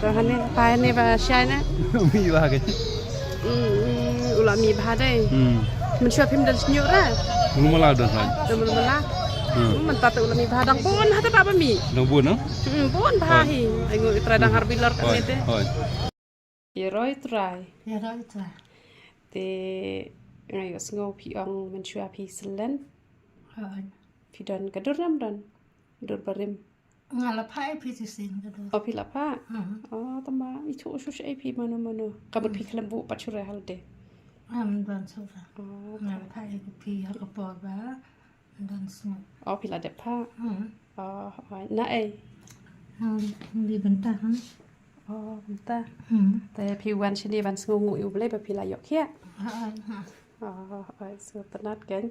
ตัวฮันนี่ไปนี่ไปใช่นะ มีว่ากัน อุลามีพาได้มันช่วยพิมพ์เดินอยู่ได้ รู้มาลาเดินทาง เดินมันละมันตัดอุลามีพาดังปนhata apa mi น้องบุญเนาะ pun pha hi ai ngồi tra đang harbi lor kan nete โอ้ย yeroi try อย่าร้อยจ้ะ te ngai os ngo pi ong man shua pi selen เฮ้ย pi don ka dur ram don dur barim งานละไพ่พิจิสิงก็ดู o pi la pa tamba itu usus ai pi mano kabut pi klembu pachure halde มันโดนสุดงานละไพ่ก็พี่เขาก็ปอดว่าโดนสนุก o pi la de pa na ai ดีเป็นตาฮะ bentarแต่พี่วันชนีวันสงงูอยู่เลยแบบพี่ลายกเขี้ยสุดตนัดกัน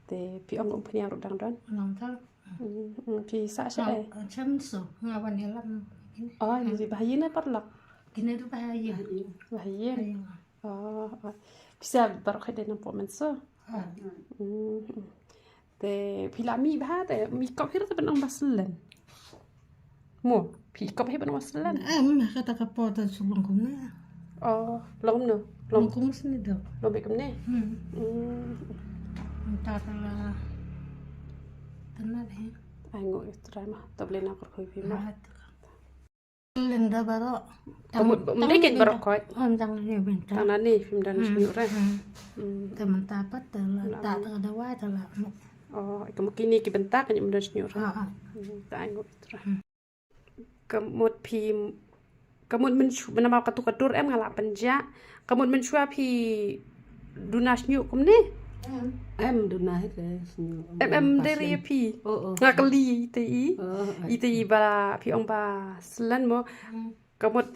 แต่พี่องค์พยังรุดังร้อน ลองเท่า พี่สะใช่ไหม ฉันสุกงานวันนี้ล นี่สิบhayin na parlak ำกินได้ทุกไปเยอะ hayin bisa baru kaya dengan pomen so แต่พี่ลามีบ้าแต่มีกอบให้เราจะเป็นองค์บัสเลนมัวพี่กอบให้เป็นองค์บัสเลน มันก็ตะกปอดสุกลงคุ้มเนี่ย ลมเนอะ ลงคุ้มสิเดียว ลมไปกับเนี่ย ตาตาตนั่นเอง ไอ้งูตรายมาตบเลยนะก็คุยพี่มา เล่นได้บ้าง มันได้เก่งบารอกคอย มันจังเลยเป็น ตอนนั้นนี่ฟิล์มดันอยู่แรก แต่มันตาปัดแต่ละตาตาได้ว่าแต่ละ ก็เมื่อกี้นี่กี่เป็นตากันยังมันดันอยู่แรกแต่ไอ้งูตรายkemudian pi kemudianมันนำเอากระตุกกระตุกงาละปัญญาkemudian มันช่วยพี่ดูนัชนิวคุมนี่ em được nói hết đấy dariพี่ngak keli itu balaพี่องบาสลันโมkemudian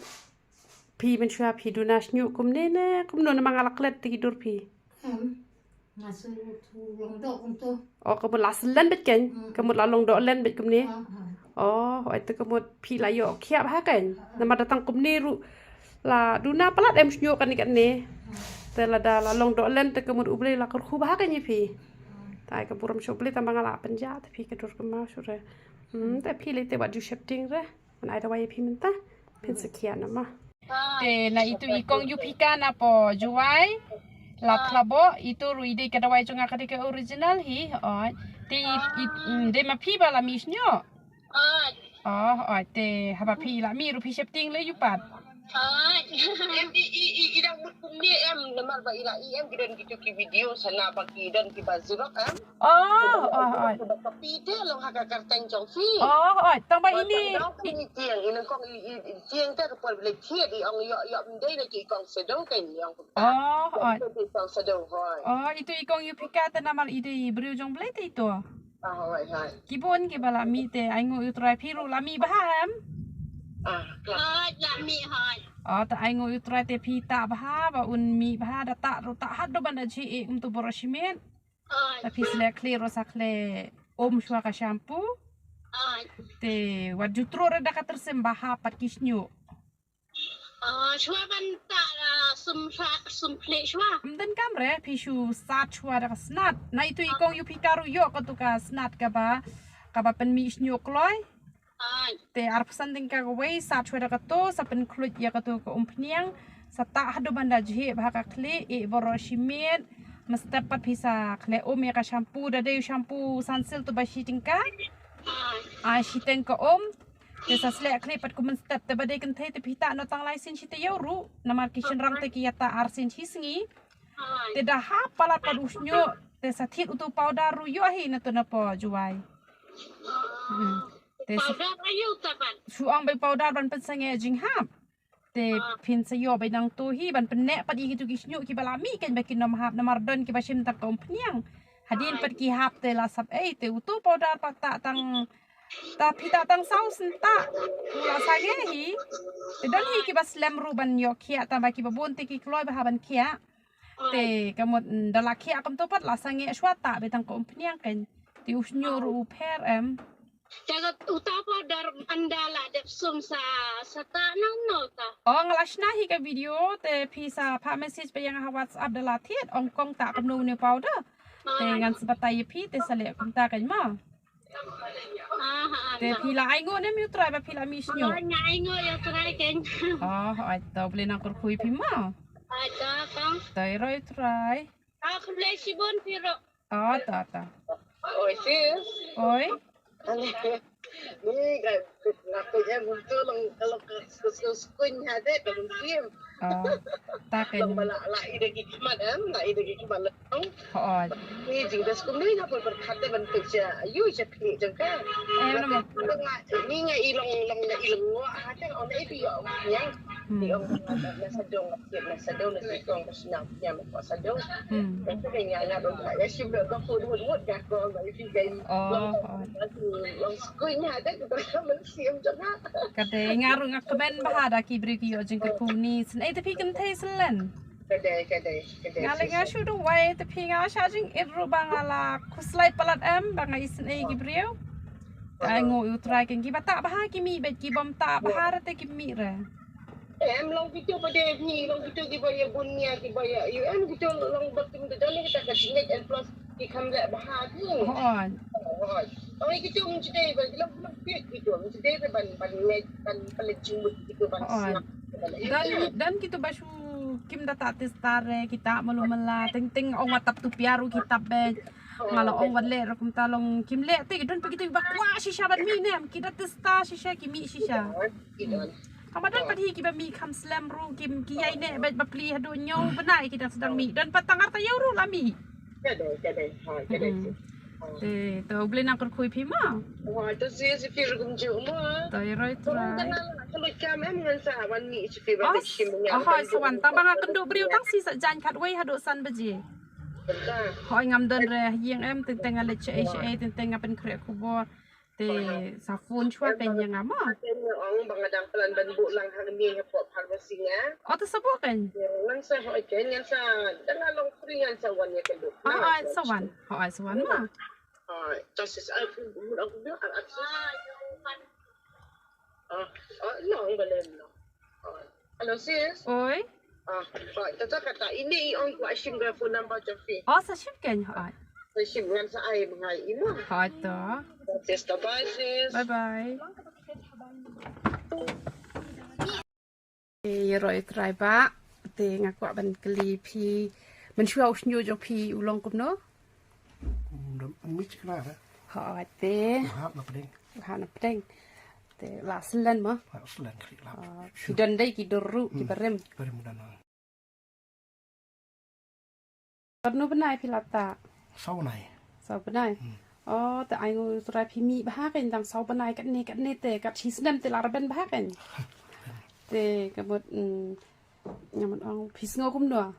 พี่มันช่วยพี่ดูนัชนิวคุมนี่นะคุมโนนมังalak let tidurพี่ ngasih long dok untuk kemudian las len bet kan kemudian lalong dok len bet kum ni itu kemudian pi layo kiap ha kan nama datang kum ni ru la duna palat em snyo kan ikan ni te la da lalong dok len te kemudian uble la kur khubah kan ni pi tai ke buram shobli tambang ala penja te pi ke dur ke ma sure te pi le te wat ju shifting re man ai da wai pi minta pin sekian nama te na itu ikong yupika na po juai latlabo itu ruide kadawai chunga kadike original hi ti de ma phi bala misnyo te haba phi la mi ru phi shifting le yupat em idang bukum ni em namal ba ila em gidan gitu ki video sana bagi dan ki bazirok em tapi dia long haka karteng jong fi tambah ini ini tiang ini kong tiang ter pol bele tiang di ong yo mendai na ki kong sedong kan yang kong sedong hoi itu ikong yupika te namal ide beriu jong bele te itu hoi kibon ki bala mi te aingo utrai phiru la mi baham la mi hoi ta aingo utrai te phita baha ba un mi baha da ta ro ta had do banda chi tu boroshimen ta pisle clear rosa cle shwa ka shampoo te wajutro re da ka tersembaha pat kisnyu shwa ban ta sum ple shwa mden kamre pishu sat shwa da snat na itu ikong yu pikaru yo ka tu ka snat ka ba pen mi snyu kloi te arpsan ding ka wei sat shwa da ka to sa pen klut ya ka tu ka umpniang sa ta hadu banda jhe ba ka kle boroshimet mesti pat bisa kle ka shampoo da de shampoo sunsilk tu ba shitingka shiteng ka Desa selek klipat ku menstep te badai kan thai te pita no tang lai sin chite yoru namar kishin rang te kiyata arsin chisngi te da ha pala padusnyo te sathit utu powder ru yo hi na to na po juai te powder ayu tapan suang bai powder ban pen sange jing hap te pin sa yo bai nang tu hi ban pen ne pad gi tu kisnyo ki balami kan bakin nom hap namar don ki bashim tak kom pniang hadin pad ki hap te la sap te utu powder pakta tang tapi tak tang saus entah pula saya hi dan hi ki bas lem ruban yo kia tambah ki babun te ki kloi bahaban kia te kamot dala kia kam to pat la sange swata betang ko umpniang kan ti usnyo ru per jaga utapa dar andala dep sum sa ta nang no ta ngalasna hi ka video te pisa pa message pe yang ha WhatsApp dala thiet ong kong ta kam no ne powder te ngan sebatai pi te sale kum ta kan ma Te pila ai ngo nem yu try ba pila mi snyo. Nyai ngo yang try ken. Oh, ai to boleh nak kui pi ma. Ada kang. Tai roi try. Aku beli sibon piro. Oh, ta. Oi sis. Oi. Ni kan nakanya muncul kalau ke ada belum siap. Oh, ta ken. Long bala la ide kikiman la ide kikiman long. Oh, Ni jing das kum ni apa berkata ban kerja ayu je pli jengka. nama. Ni ngai ilong wa ada on ibi yang di ong nasa dong nasi kong senang yang masa dong. Itu kayaknya dong ya sih ber ko hud ga ko ba ibi kai. Oh, Long skunya ada kita men siam jengka. kate ngaru ngak keben bahada ki bri ki yo jing ku ni sen ai te pi kan thai selen. Kedai. Ngale nga shu do wai te pi nga sha jing irru bang ala kuslai palat em bang ai sen ai ki brio. Ai ngo yu try ken ki bata bah ki mi bet ki bom ta bahar te ki mi re. Em long video pada ni long video di baya bunia di baya em video long bertim tu jalan kita ke sini and plus di kamera bahagi. Oh, Oh gitu menjadi long fit gitu menjadi ban paling jumut gitu ban siap. dan kita basu kim data testare kita malu mala ting ong watap tu piaru kita be ngalo ong wadle rokum talong kim le te don begitu ba kwa shisha ban mi nem kita testa shisha ki mi shisha Kamadan padi kita mi kam slam ru kim ki yai ne bet bapli hadu nyau benai kita sedang mi dan patangar ta ru la mi Kedai. to boleh nak kui pi ma Wah tu sih si Fir kumju ma. to roi try Kalau jam em ngan sa wan ni si Fir ba sim nya. oh sawan ta bang akan do briu tang si sa jan khat wei hadu san beji Betul. Hoi ngam don re yang em tentang ale che tentang apen kre kubor te sa phone chua pen yang ama Ini orang bangadang pelan ban bu lang hang ni ngepot harvestinga. o te sabo kan Nang sa hoi ken ngan sa dengan long free ngan sa wan ya keduk. sawan ma Just aku bilang long belum long. Hello sis. oi Right, tata kata ini ang ko asim ga phone number Jafi. o sa ship kan hoi Asim ngan sa ay mga imo. hoi to Sis bye sis. bye bye roi try ba te ngakwa ban kli pi man shua usnyo jo pi ulong kum no Mít cái nào đấy, hoi te hấp nó bên, hana pedeng te la selen ma phải lần khi làm, ki don dai ki doru ki barem beri mudah nong. no benai pilata Sau này, sau benai te ai ngo try pi mi ba kan dang sau benai kat ni te kat chi snem te la ben ba kan te ka bot nyaman ong pi ngo kum no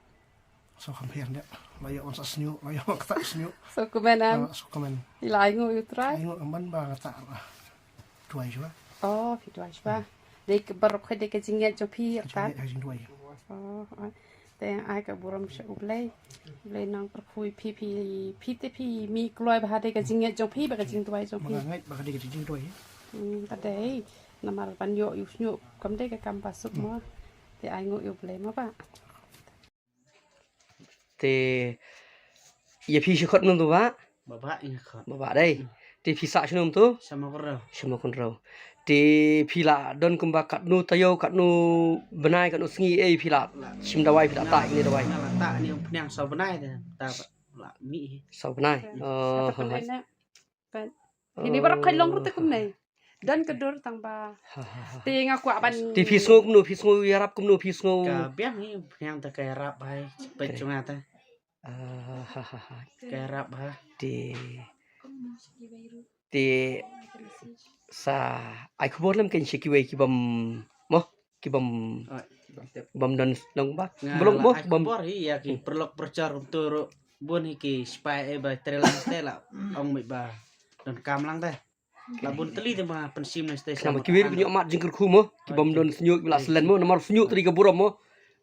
sau không hẹn đấy, lấy on sa sniu, lấy on kata sniu, so ku benam so comment, ilai ngo try lấy on man ba kata, tuai juga, oh pi try ba de ke barok de ke jinget jo pi ta hai jing tuai, oh te ai ka buram se ublei le nang per khui pi te pi mi kloi ba de ke jinget jo pi ba ke jing tuai jo pi mga ngay baka di ka jing tuai, ta de namar pan yo yu nyu kam de ka kam pasuk mo te ai ngo yu ble ma ba thì giờ phi sẽ khất nông tu vá Bapak ini khat mà vả đây thì phi sạ nông tu sama kerau. sama con rau thì phi là đơn cùng bà cắt nu tayo cắt nu benai cắt nu sengi phi là chim dawai phi là tại ini dawai Nah, tak ni penyang sau benai dah. Tak lah mi. sau benai ta kan na kan ini barak kai long rute kum nei dan kedur tang ba te nga kwa ban thì phi sngo yarap kum nu phi sngo Ka biang ni penyang tak kaya rap hai. Pecunga ta. Kaya rap ha. thì sa ai không biết làm cái gì kia kia bầm mo kia bầm đơn long bát belum mo bầm Bor ya ki perlok percar untuk bun iki spy ba trelang stela ong mi ba don kam lang ta. La bun teli te ma pensim na stay nama kia punya mat jengker ku mo kia bầm đơn senyuk bila selen mo nomor senyuk tadi ke buram mo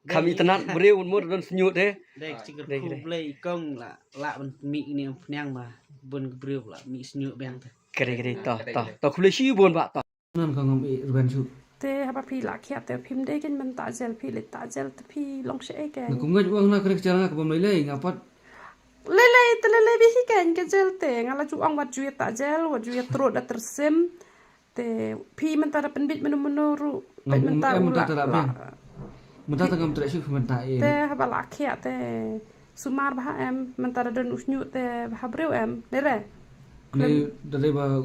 kami tenat beriu mo đơn senyuk deh Dek cikir ku play kong la ben mi ni penyang ma bun gebreu la mi senyuk biang ta. kere toh kuliah sih bukan pak toh Nan kong ngambil ruban su. te haba pi la khia te phim de ken man ta zel pi le ta zel te pi long she ke Cũng ngay chỗ là cái chả là có mấy lấy ngã phát lele bihi kan kejel te ngala juang wat juit tak jel wat juit terus dah tersim te pi mentara penbit menu pet mentara Mentah tengam tak syuk mentah te habala kia te sumar bah em mentara don usnyu te habreu em nere Ni dari ba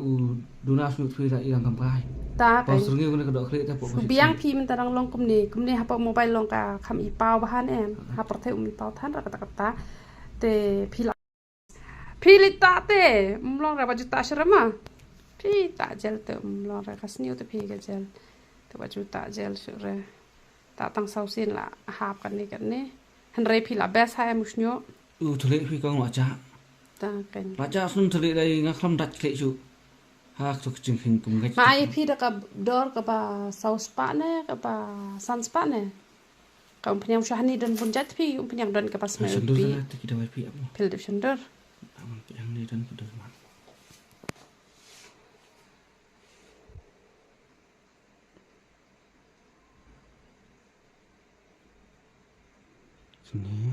dunas syuk fi la ilang kampai. ta Pau kan seringi guna kedok klik ta po. biang pi mentara long kumni hapa mobile long ka kham i pau bahan em hapar te umi pau than kata te pi lita te mlong ra baju tak serama pi tak jel te mlong ra kasniu te pi ka jel te baju tak jel sure tak tang sausin la hap kan ni henry pi la bes ha musnyo Tulik fi kong waca. ta kan Waca sun tulik dari ngaklam dat klik syuk. Hak tu kecing hin kum gaj. ma ai pi da ka dor ka ba saus pa ne ka ba sans pa ne ka umpenyang syahni dan punjat pi umpenyang don ka pas mai Sendur pi sana kita wai pi apa. pil de sender Aman yang ni dan kudu man. Sini.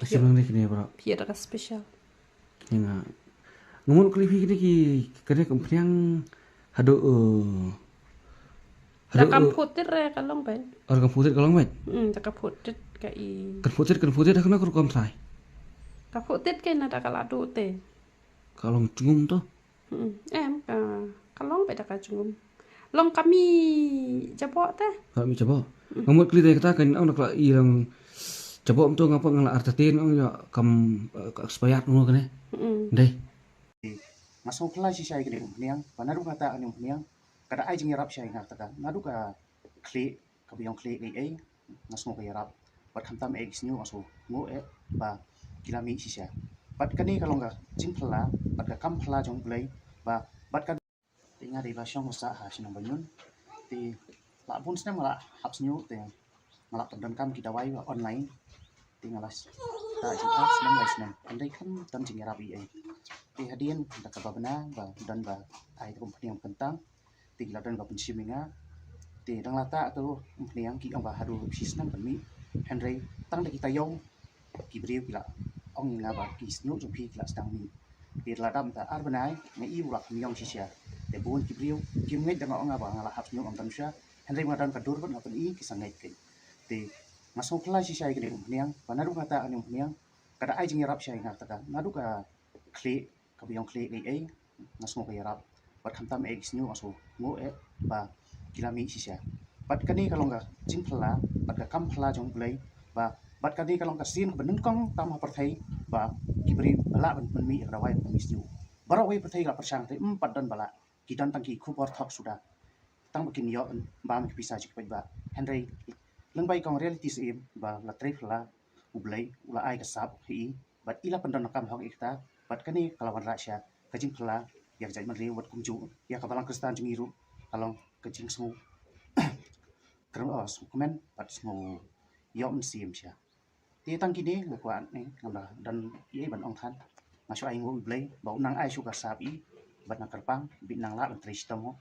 Lagi bilang ni kini bro. pi da ka special Nga ngomong kali kini ki kene kumpiang hado da kam putir re ka long ben orang putih kalau met da ka putir ka i kan putih dah kena kurang sai ka putir ke na da ka ladu te kalau cungum tuh em ka long be da ka jungum long kami jabok te kalau mi coba ngomong kali kita kan orang nak ilang coba tu ngapa ngala artatin orang ya kam expired nu kan deh Masuk kelas si saya kini umpiang, panaru kata ani umpiang, kada ai jing yarap saya ngatakan, nadu ka klik, kabiyong klik ai, ngasmo ka yarap, pat khantam ai sinu aso, ngo ba kilami si saya. Pat kani kalau enggak jing pela, pat ka kam pela jong play, ba pat ka tinga di basyong usa ha sinong banyun, ti la pun sene mala hap sinu te mala dan kam kita wai online, tinggalas ta jing pas nam wai sinong, andai kan tam jing yarap ai. Hadian da ka babna ba dan ba ai ko pniang pentang ti la dan ba pensim nga ti dang lata to pniang ki ang ba hadu sis nam mi henry tang da kita yong ki briu ki la ong nga ba ki snyu jo pi la stang mi ti la dam ta ar banai nga i ulak mi yong sisia te bun ki briu ki ngai da nga ba nga la hap snyu ang tan sha henry ma dan ka dur ba nga pen i ki sangai ke ti masuk kelas sisia ki pniang panaru kata ani pniang kada ai jing yarap sia ngatakan nadu ka klik kabiyong klik ai ngasmo ka yarap pat khantam ai sinu aso ngo ba kilami sisia pat kani kalau enggak jing pela pat ka kam pela jong play ba pat kani kalau enggak sin benun kong tam perthai ba kibri bala ben mi rawai ben sinu barawai perthai ga persang te pat dan bala kidan tangki khubor thok sudah tang bakin yo ba mi bisa jik ba henry lengbai kong reality sim ba la trip la ublai ula ai ka sap hi bat ila pendan kam hok ikta bat kani kalawan rasya kajing pela yang jadi menteri buat kumju ya kapalang kristan jengiru kalau kajing semua kerana komen bat semua yom sim sia ti tang kini ngakuan ni ngamda dan ye ban ong than masuk ai ngoi blai bau nang ai suka sapi bat nak kerpang bit nang la menteri stomo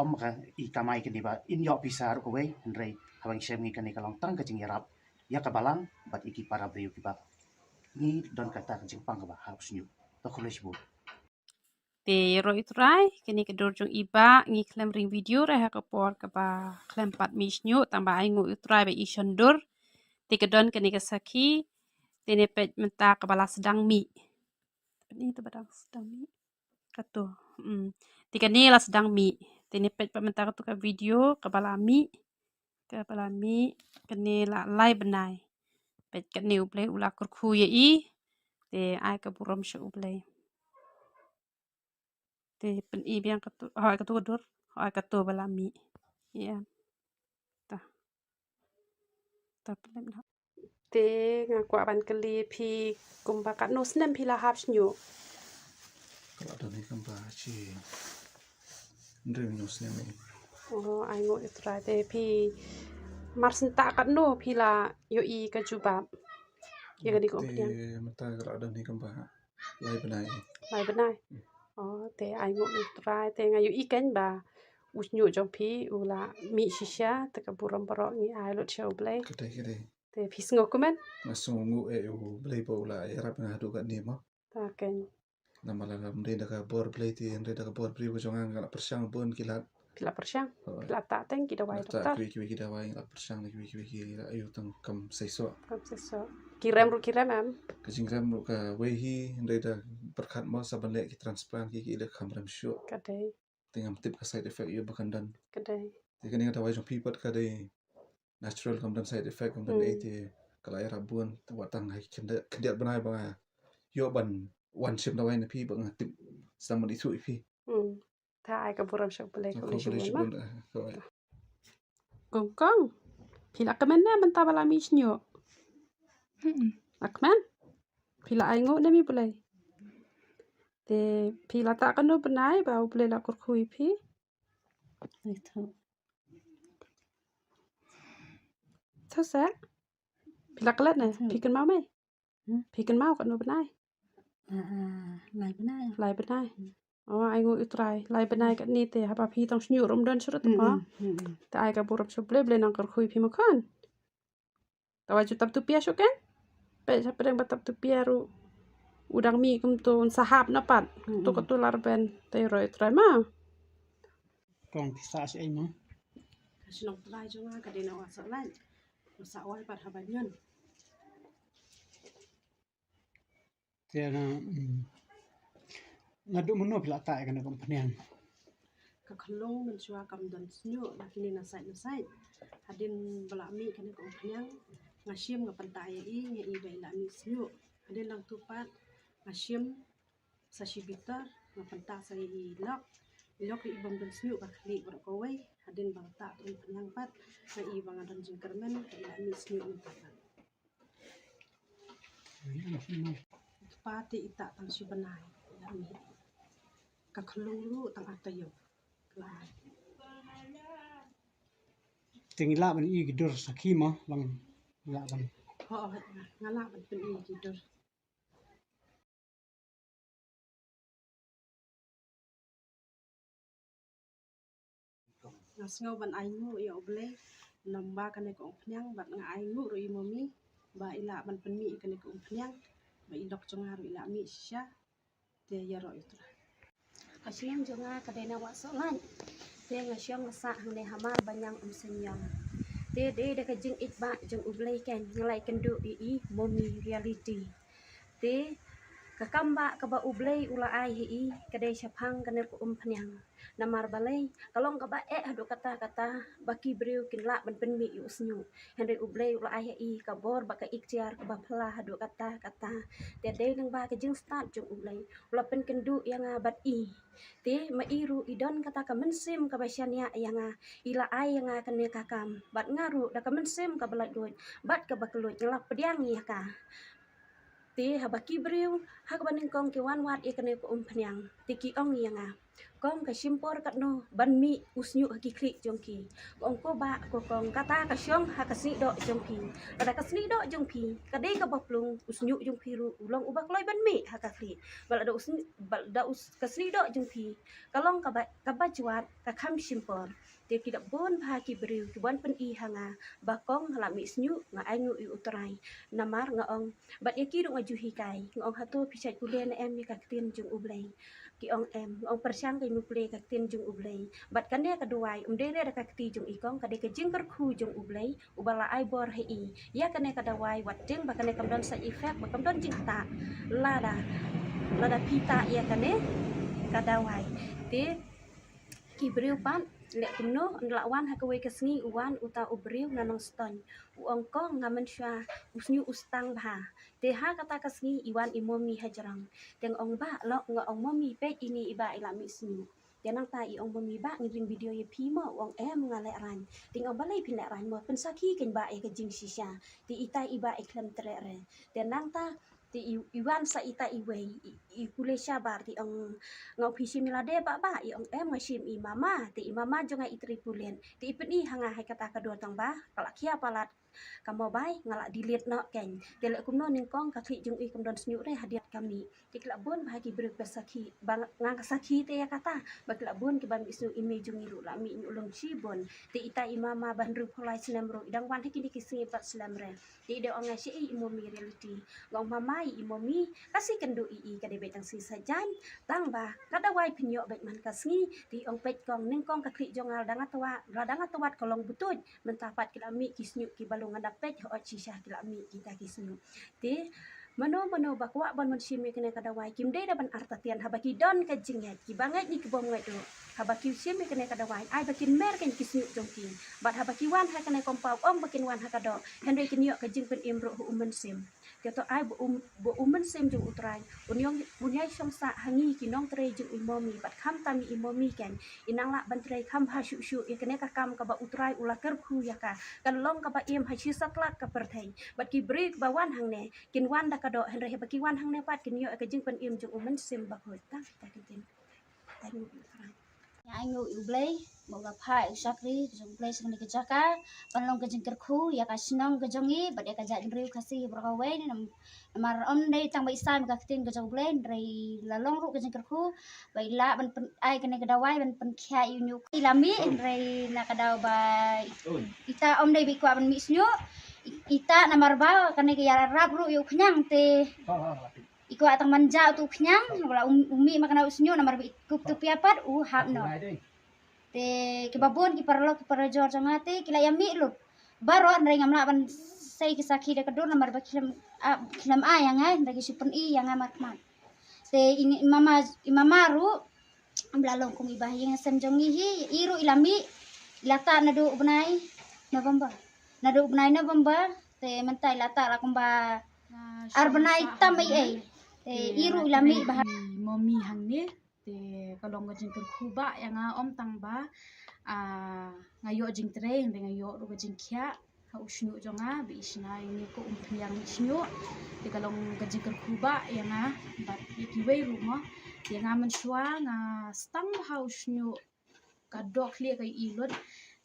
om ka i kamai kini ba in yo pisar ko we henry hawang semi kani kalong tang kajing yarap ya kabalang bat iki para beliau kiba ni don kata kajing pang ba harus nyu to college bu te ro itrai kini ke dorjong iba ngi klem ring video re ha kapor ka ba klem pat misnyo tamba ai ngu itrai be isondur te ke don kini ke saki te ne pet menta ka bala sedang mi ni tu badang sedang mi kato te ke ni la sedang mi te ne pet menta ka tu ka video ka bala mi kene la lai benai pet ke ni uble ula kurku ye i te ai ka buram shu uble te pen i biang katu hoi katu dur hoi katu balami ya ta pelem na te ngakwa ban kali pi kumba kat no snem pi la hap snyu kalau ada ni kan baci ndreng nyos ni oh ai ngo itra te pi mar senta kat no pi la yo i ka jubab ya ga di ko pian mata kalau ada ni kan bah lai benai lai benai oh te ai ngo itra te ngayu i ken ba usnyu jong pi ula mi shisha te ka buram barok ni ai lot show play kedai te pisngo kumen Masungu blay po ula irap na hadu kat ni mo. taken Na malalam din da ka bor blay ti andre da ka bor pri ko jongang kala persyang pun kilat. pila persyang pila ta teng kita wai Ta dokter kiwi da wai la persyang na kiwi ayu tang kam saiso. kam seso kiram ru kiram am Ka jingram ru ka wehi andre da berkat mo saban le ki transplant ki da kamram syo. kadai Tingam tip ka side effect yu bakandan. kadai Ti kani ka wai jong pi pat ka dai natural kamdan side effect kamdan te kala irap bun watang hai kendiat banai banga yo ban one ship da wai na pi banga tip sama di su pi. ta ai ka buram shak boleh Ko ko boleh le shibun Kong kong pila kamen na benta bala misnyo akman pila ai ngo na mi boleh te pila ta kanu benai ba boleh la kur khui pi itu Thau sa pila kelat na pikan mau mai pikan mau kanu benai lại bữa nay lai benai ai ngo utrai lai benai kat ni te haba pi tong snyu rom don surut ma ta ai ka buram shak boleh nang kur khui pi makan ta waju tap tu pia shokan pe sa pedang batap tu pia ru udang mi kum tu sahap na pat tu ko tu lar ben te roi trai ma Kong pisa si ai mo. Sinong tulay jo nga kadina wa sa lan. Sa awal pat habanyon. Tiya na ngadu mono pila ta kana kong panian. Kakalong men jua kam don snyo lakini na sai hadin bala mi kan ko panyang ngasim nga pantai i nga i ba ila mi snyo hadin lang tupat ngasim sa shibita nga panta sa i lok i ibang don snyo ka kli bro ko wai hadin bang ta don panyang pat nga i bang don jing kermen ka ila mi snyo ni pat pati ita tang sibanay ila mi kakalong lu tang atayo lai Tingila ban i gidur sakima lang la ban. ngala ban pen i tidur ngasngo ban aingu ya oble namba kane ko pnyang bat nga aingu ro i momi ba ila ban pen mi kane ko pnyang ba idok chonga ro ila mi sha te ya ro itu Asyam juga kadena wasolan. Te ngasyam ngasa hang hamar banyang senyam. Te de de kajing itba jeng ublay ken ngalai kendu i momi reality. Te kakamba kaba ublay ula ai hi kadai syapang kaner ko panyang. Namar balay kalong kaba hadu kata baki briu kinla ban penmi yu snyu. Henry ublay ula ai hi kabor baka ikhtiar kaba pala hadu kata te de nang ba kajing start jeng ublay ula pen kendu yang bat i te mairu idon kata kamensim kabasyania yang ila ai yang kane kakam bat ngaru da kamensim kabalat duit bat kabakelut ngelak pediang ya ka te habaki briu hak baning kong kiwan wat ikane ko panyang tiki ong yang kong ka simpor katno ban mi usnyu hakikli jongki kong ko ba ko kong kata ka syong hakasni do jongki kada kasni do jongki kadai ka baplung usnyu jongki ru ulong ubak loy ban mi hakakli balada usni balda us kasni do jongki kalong ka ba juat ka kham simpor te kidak bon pha ki briu ki bon pen i hanga bakong hala mi snyu nga aingu i utrai namar nga ong bat yaki ru ngajuhi kai ngong hato pisat kulen em mi ka tin jung ublay ki ong em ong persyang kay muple ka tin jung ublay bat kande kaduai umdere da ka ti jung ikong kade ka jing khu jung ublay ubala ai bor hi ya kane kadawai wat jing bakane kamdon sa effect bakamdon jing ta lada pita ya kane kadawai te ki briu pan lek kuno lawan hakawai kasni uwan uta ubriu nanong ston uong kong ngamen sya usnyu ustang bha te ha kata kasni iwan imomi hajarang teng ong ba lo nga ong momi pe ini iba ila mi snu janang ta i ong momi ba ngring video ye pi mo ong em ngale ran ting ong balai pin ran mo pensaki ken ba e ka jing sisya ti ita iba e klem tre re janang ta ti iwan sa ita iwe ikule sabar ti ang ngau pisi milade ba i ang ngasim i mama ti mama jonga itripulen ti ipeni hanga hai kata kedua tang ba kala kia palat kamu bai ngala dilit no ken telek kumno ning kong kakli jung i kumdon snyu re hadiat kami ti kelabun bahagi ber bersaki bang ngang saki te ya kata baklabun ki bang isu imi jung iru la mi ulung cibon ti ita imama ban ru pholai slam ro idang wan hiki dikisingi pat slam re ti de onga si i imo mi reality ngong mama i imo mi kasi kendo i kade betang si sajan tang ba kada wai pinyo bet man kasngi ti ong pet kong ning kong kakli jong al dang atwa kolong butut mentapat kilami kisnyu ki balung ngadak pet ho cisah kilami kita kisnyu ti mano bakwa ban man simi kene kada wai kim de ban artatian habaki don ka jinget ki banget ni ki bom ngai do habaki simi kene kada wai ai bakin mer ken kisnyu jongking bat habaki wan ha kene kompau om bakin wan ha kado henry kin yo ka jing pen imro hu umen sim keto ai bo umen sim jung utrai unyong munyai somsa hangi kinong tre jung imomi bat kham tami imomi ken inang la ban tre kham ha shu shu ya kene ka kam ka ba utrai ula kerku ya ka kan long ka ba im ha shi satlak ka perthai bat ki break ba wan hang ne kin wan da kado henry ha baki wan hang ne pat kin yo ka jing pen im jung umen sim ba hoi ta kin Anh ngồi play một gặp phải sakri dùng play sang cái jaka panlong ke jengker khu ya kasinong ke jongi bade ka jan riu kasi berkawe ni mar on dei tang bai sam ka tin ke jong play rei lalong ru ke jengker khu bai la ban ai ke ne ke dawai ban pen kya yu nyu ilami rei na ka daw ba ita om dei bi kwa ban mi snyo ita namar ba ka ne ke ya rap ru yu khnyang te iko atang manja tu khnyang wala umi makana usnyo namar kup tu piapat hap no te ki babon ki parlo ki parajor jangate kila yami lu baro ndai ngamla ban sai ki sakhi de kador namar ba khilam ayang ai ndai sipen i yang amat mat te imama ru amlalong kung ibahing sem jongi hi iru ilami lata nadu ubnai November te mentai lata la kumba arbanai tamai ai iru ilami bah momi hangne te kalong jing kuba yang om tang ba ngayo jing tre ngayo ru jing kya ha usnu jonga bi isna ini ko umpiang isnu te kalong jing kuba yang bat ikiwei rumah yang man shwa nga stang ha usnu kadok klia kai ilot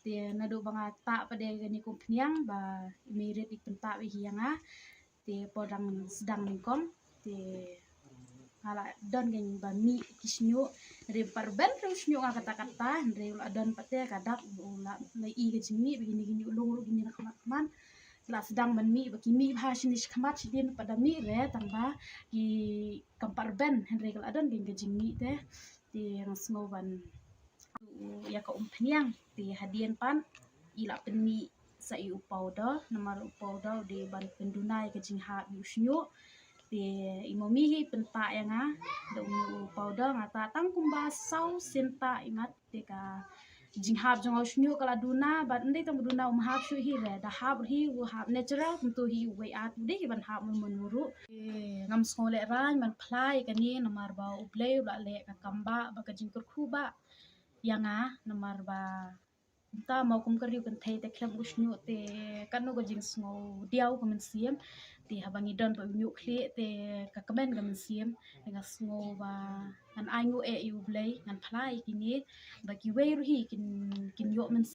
te nado banga ta pada gani kumpiang ba mirit ipenta wi yang te podang sedang ningkom te ala don gen bami kisnyo re parben rusnyo kata-kata re ula don pate kadak ula lai i gejimi begini ulung gini nakman la sedang banmi bakimi bahasinis khamat sidin pada mi re tamba ki kamparben re ula don gen gejimi te ngasngoban ya ka umpniang te hadien pan ila penmi sa upau do namar upau do de ban pendunai ke jingha usnyo te imomihi penta yang do upau do ngata tang kumba sau sinta imat te ka jingha jong usnyo kala duna ban ndai tang duna hab shu hi re da hab hi hab natural tentu hi way at de ban hab menuru ngam skole ran man plai kani namar ba ublei ba le ka kamba ba ka jingkur khuba yang namar ba ta mau kum kariu kan thai te khlam usnyo te kanu go jing sngo diau ko men siem te habangi don ba nyu khle te ka kamen ga men siem nga sngo ba an ai ngu e yu blai ngan phlai kini ba ki wei ru hi kin yo men